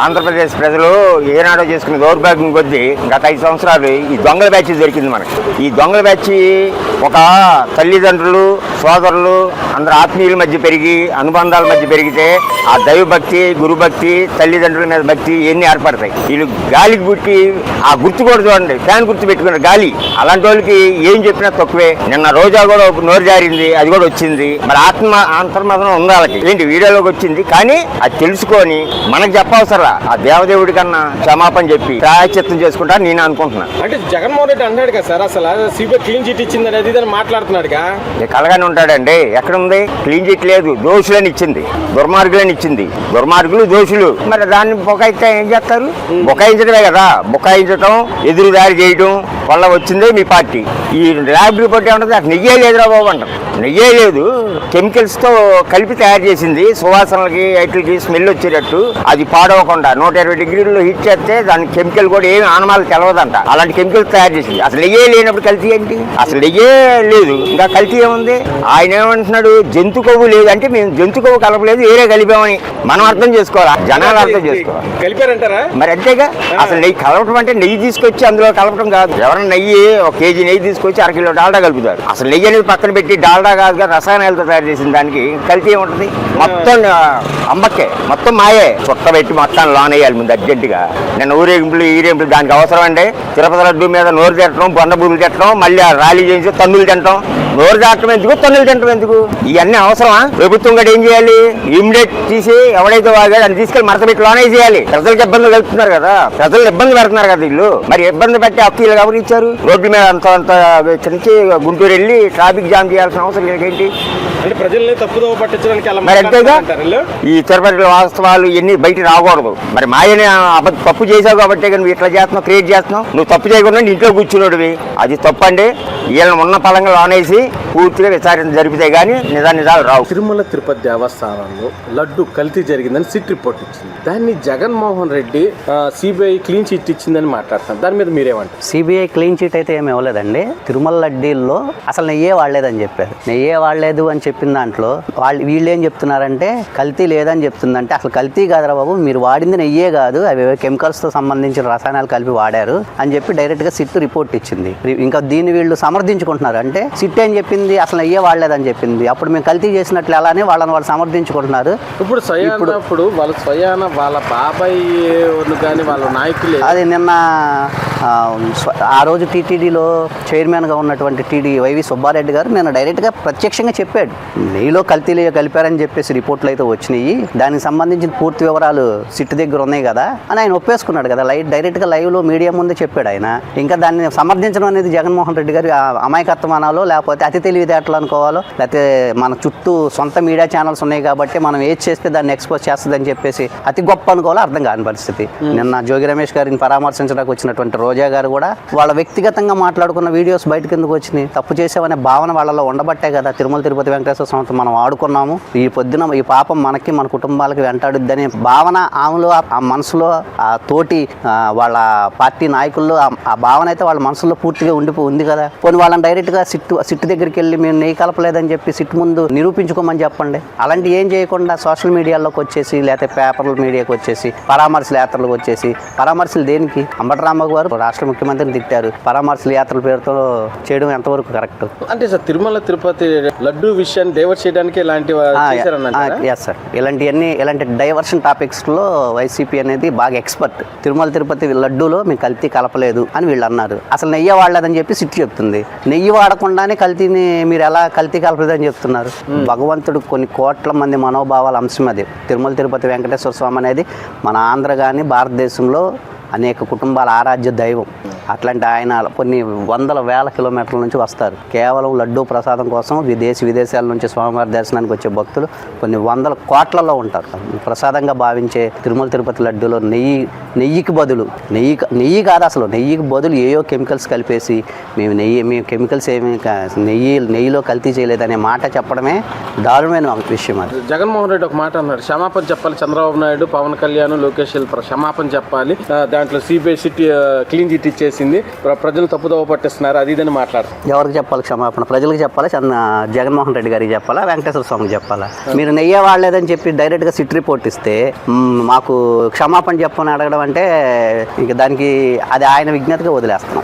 ఆంధ్రప్రదేశ్ ప్రజలు ఏనాడో చేసుకున్న దౌర్భాగ్యం కొద్దీ గత 5 సంవత్సరాలు ఈ దొంగల బ్యాచ్ దొరికింది మనకి. ఈ దొంగల బ్యాచ్ ఒక తల్లిదండ్రులు సోదరులు అందరు ఆత్మీయుల మధ్య పెరిగి అనుబంధాల మధ్య పెరిగితే ఆ దైవభక్తి గురుభక్తి తల్లిదండ్రుల మీద భక్తి ఇవన్నీ ఏర్పడతాయి. వీళ్ళు గాలికి పుట్టి ఆ గుర్తు కూడా చూడండి, ఫ్యాన్ గుర్తు పెట్టుకున్నారు గాలి. అలాంటి వాళ్ళకి ఏం చెప్పినా తక్కువే. నిన్న రోజా కూడా నోరు జారింది, అది కూడా వచ్చింది. మరి అంతర్మదనం ఉంది వాళ్ళకి, ఏంటి వీడియోలోకి వచ్చింది. కానీ అది తెలుసుకొని మనకు చెప్పవసరా ఆ దేవదేవుడి కన్నా క్షమాపణ చెప్పి ప్రాయశ్చిత్తం చేసుకుంటా నేను అనుకుంటున్నా. అంటే జగన్మోహన్ రెడ్డి అంటాడు కదా సార్, అసలు సిబిఐ క్లీన్ చిట్ ఇచ్చింది అనేది మాట్లాడుతున్నాడుగా. కలగానే ఉంటాడండి. ఎక్కడుంది క్లీన్ చిట్? లేదు, దోషులని ఇచ్చింది, దుర్మార్గులని ఇచ్చింది. దుర్మార్గులు దోషులు. మరి దాన్ని బొకాయిస్తే ఏం చేస్తారు? బొకాయించడమే కదా. బొకాయించడం, ఎదురుదారి చేయడం వల్ల వచ్చిందే మీ పార్టీ. ఈ ల్యాబ్ రిపోర్ట్ ఏమంటుంది? నాకు నెయ్యే లేదురా బాబు అంటారు. నెయ్యే లేదు, కెమికల్స్తో కలిపి తయారు చేసింది. సువాసనలకి వాటికి స్మెల్ వచ్చేటట్టు అది పాడవకుండా 120 డిగ్రీల్లో హీట్ చేస్తే దాని కెమికల్ కూడా ఏమి ఆనమాలు తెలవదంట. అలాంటి కెమికల్స్ తయారు చేసింది. అసలు నెయ్యే లేనప్పుడు కల్తీ ఏంటి? అసలు నెయ్యే లేదు, ఇంకా కల్తీ ఏముంది? ఆయన ఏమంటున్నాడు? జంతు కొవ్వు లేదు అంటే మేము జంతు కొవ్వు కలపలేదు, వేరే కలిపామని మనం అర్థం చేసుకోవాలి, జనాలు అర్థం చేసుకోవాలి. కలిపారంటారా? మరి అంతేగా. అసలు నెయ్యి కలపడం అంటే నెయ్యి తీసుకొచ్చి అందులో కలపడం కాదు. ఎవరైనా నెయ్యి 1 కేజీ నెయ్యి తీసుకొచ్చి 1 కిలో డాల్డా కలుపుతారు. అసలు నెయ్యి అనేది పక్కన పెట్టి డాల్డా కాదుగా రసాయనాలతో తయారు చేసిన దానికి కల్తీ ఏముంటుంది? మొత్తం అమ్మకే, మొత్తం మాయే. చుట్టబెట్టి మొత్తం లోన్ వేయాలి ముందు అర్జెంటుగా. నేను ఊరేగింపులు ఈరేంపులు దానికి అవసరం అండి. తిరుపతి లడ్డు మీద నోరు తిట్టడం, బొండ బూరులు తిట్టడం, మళ్ళీ ర్యాలీ చేసి తన్నులు తింటాం. నోరు దాటడం ఎందుకు, తన్నులు తింటాం ఎందుకు? ఇవన్నీ అవసరమా? ప్రభుత్వం కూడా ఏం చేయాలి? ఇమ్మీడియట్ తీసి ఎవడైతే వాగాడు అని తీసుకెళ్ళి మరతపెట్టి లోనే చేయాలి. ప్రజలకు ఇబ్బందులు కలుపుతున్నారు కదా, ప్రజలు ఇబ్బంది పెడుతున్నారు కదా వీళ్ళు. మరి ఇబ్బంది పెట్టి హక్కులు ఎవరు ఇచ్చారు? రోడ్ల మీద అంత నుంచి గుంటూరు వెళ్ళి ట్రాఫిక్ జామ్ చేయాల్సిన అవసరం ఏంటి? అంటే ప్రజల్ని తప్పుదో పట్టించడానికి మరి అంతేగా. ఈ తిరుపతి వాస్తవాలు ఇవన్నీ బయట రాకూడదు. మరి మాయని తప్పు చేసావు కాబట్టి నువ్వు ఇట్లా చేస్తున్నావు, క్రియేట్ చేస్తున్నావు. నువ్వు తప్పు చేయకుండా ఇంట్లో కూర్చున్నాడువి, అది తప్పు అండి. వీళ్ళని ఉన్న పలంగా లోనేసి పూర్తిగా విచారణ జరిపితే గానీ నిజాలు రావు. తిరుమల తిరుపతి దేవస్థానంలో లడ్డు కల్తీ జరిగిందని సిట్ రిపోర్ట్ ఇచ్చింది. దాన్ని Jaganmohan Reddy CBI clean chit ఇచ్చిందని మాట్లాడుతున్నారు. దాని మీద మీరేమంటారు? సిబిఐ క్లీన్ చిట్ అయితే ఏమి ఇవ్వలేదండి. తిరుమల లడ్డీల్లో అసలు నెయ్యే వాడలేదని చెప్పారు. నెయ్యే వాడలేదు అని చెప్పిన దాంట్లో వీళ్ళు ఏం చెప్తున్నారంటే కల్తీ లేదని చెప్తుందంటే అసలు కల్తీ కాదురా బాబు, మీరు వాడింది నెయ్యే కాదు, అవి కెమికల్స్తో సంబంధించిన రసాయనాలు కలిపి వాడారు అని చెప్పి డైరెక్ట్గా సిట్ రిపోర్ట్ ఇచ్చింది. ఇంకా దీన్ని వీళ్ళు సమర్థించుకుంటున్నారు. అంటే సిట్ ఏం చెప్పింది? అసలు నెయ్యే వాడలేదని చెప్పింది. అప్పుడు మేము కల్తీ చేసినట్లు అలానే వాళ్ళు సమర్థించుకుంటున్నారు. ఇప్పుడు వాళ్ళ స్వయాన వాళ్ళ బాబాయ్ కానీ వాళ్ళ నాయకులు అది నిన్న ఆ రోజు టీటీడీలో చైర్మన్గా ఉన్నటువంటి టీడీ వైవి సుబ్బారెడ్డి గారు నేను డైరెక్ట్గా ప్రత్యక్షంగా చెప్పాడు, నెయ్యిలో కల్తీలు కలిపారని చెప్పేసి రిపోర్ట్లు అయితే వచ్చినాయి, దానికి సంబంధించిన పూర్తి వివరాలు సిట్ దగ్గర ఉన్నాయి కదా అని ఆయన ఒప్పేసుకున్నాడు కదా. డైరెక్ట్గా లైవ్లో మీడియా ముందే చెప్పాడు ఆయన. ఇంకా దాన్ని సమర్థించడం అనేది జగన్మోహన్ రెడ్డి గారి అమాయకత్వం అనాలో, లేకపోతే అతి తెలివితేటలు అనుకోవాలో, లేకపోతే మన చుట్టూ సొంత మీడియా ఛానల్స్ ఉన్నాయి కాబట్టి మనం ఏది చేస్తే దాన్ని ఎక్స్పోజ్ చేస్తుందని చెప్పేసి అతి గొప్ప అనుకోవాలో అర్థం కాని పరిస్థితి. నిన్న జోగి రమేష్ గారిని పరామర్శించడానికి వచ్చినటువంటి రోజా గారు కూడా వాళ్ళ వ్యక్తిగతంగా మాట్లాడుకున్న వీడియోస్ బయటకు ఎందుకు వచ్చినాయి? తప్పు చేసామనే భావన వాళ్ళలో ఉండబట్టే కదా తిరుమల తిరుపతి వెంకటేశ్వర స్వామితో మనం ఆడుకున్నాము. ఈ పొద్దున ఈ పాపం మనకి మన కుటుంబాలకి వెంటాడుద్దనే భావన ఆమెలో, ఆ మనసులో, ఆ తోటి వాళ్ళ పార్టీ నాయకుల్లో ఆ భావన అయితే వాళ్ళ మనసులో పూర్తిగా ఉంది కదా. కొన్ని వాళ్ళని డైరెక్ట్గా సిట్టు దగ్గరికి వెళ్ళి మేము నెయ్యి కలపలేదని చెప్పి సిట్టు ముందు నిరూపించుకోమని చెప్పండి. అలాంటి ఏం చేయకుండా సోషల్ మీడియాలోకి వచ్చేసి లేకపోతే పేపర్ల మీడియాకి వచ్చేసి పరామర్శల యాత్రలకు వచ్చేసి, పరామర్శలు దేనికి? అంబటరాంబాబు గారు రాష్ట్ర ముఖ్యమంత్రిని తిట్టారు. పరామర్శల యాత్రల పేరుతో చేయడం ఎంతవరకు కరెక్ట్? అంటే సార్ తిరుమల తిరుపతి లడ్డు విషయాన్ని డైవర్ట్ చేయడానికి ఇలాంటి ఇలాంటి డైవర్షన్ టాపిక్స్ లో వైసీపీ అనేది బాగా ఎక్స్పర్ట్. తిరుమల తిరుపతి లడ్డూలో మేము కల్తీ కలపలేదు అని వీళ్ళు అన్నారు. అసలు నెయ్యి వాడలేదని చెప్పి సిట్ చెప్తుంది. నెయ్యి వాడకుండానే కల్తీని మీరు ఎలా కల్తీ కలపలేదని చెప్తున్నారు? భగవంతుడు కొన్ని కోట్ల మంది మనోభావాల అంశం అది. తిరుమల తిరుపతి వెంకటేశ్వర స్వామి అనేది మన ఆంధ్ర కానీ భారతదేశంలో అనేక కుటుంబాల ఆరాధ్య దైవం. అట్లాంటి ఆయన కొన్ని వందల వేల కిలోమీటర్ల నుంచి వస్తారు కేవలం లడ్డూ ప్రసాదం కోసం. విదేశాల నుంచి స్వామివారి దర్శనానికి వచ్చే భక్తులు కొన్ని వందల కోట్లలో ఉంటారు. ప్రసాదంగా భావించే తిరుమల తిరుపతి లడ్డూలో నెయ్యికి బదులు నెయ్యి కాదు, అసలు నెయ్యికి బదులు ఏయో కెమికల్స్ కలిపేసి మేము కెమికల్స్ నెయ్యిలో కల్తీ చేయలేదనే మాట చెప్పడమే దారుణమైన విషయం. అది జగన్మోహన్ రెడ్డి ఒక మాట అన్నాడు, క్షమాపణ చెప్పాలి చంద్రబాబు నాయుడు, పవన్ కళ్యాణ్, లోకేష్ క్షమాపణ చెప్పాలి, దాంట్లో సిబిఐ సిట్ క్లీన్ చిట్ ఇచ్చేసి చేసింది, ప్రజలు తప్పుదోవ పట్టిస్తున్నారు, అది ఇదని మాట్లాడుతున్నారు. ఎవరికి చెప్పాలి క్షమాపణ? ప్రజలకు చెప్పాలా, జగన్మోహన్ రెడ్డి గారికి చెప్పాలా, వెంకటేశ్వర స్వామికి చెప్పాలా? మీరు నెయ్యే వాడలేదని చెప్పి డైరెక్ట్గా సిట్ రిపోర్ట్ ఇస్తే మాకు క్షమాపణ చెప్పని అడగడం అంటే ఇంక దానికి అది ఆయన విజ్ఞతగా వదిలేస్తున్నాం.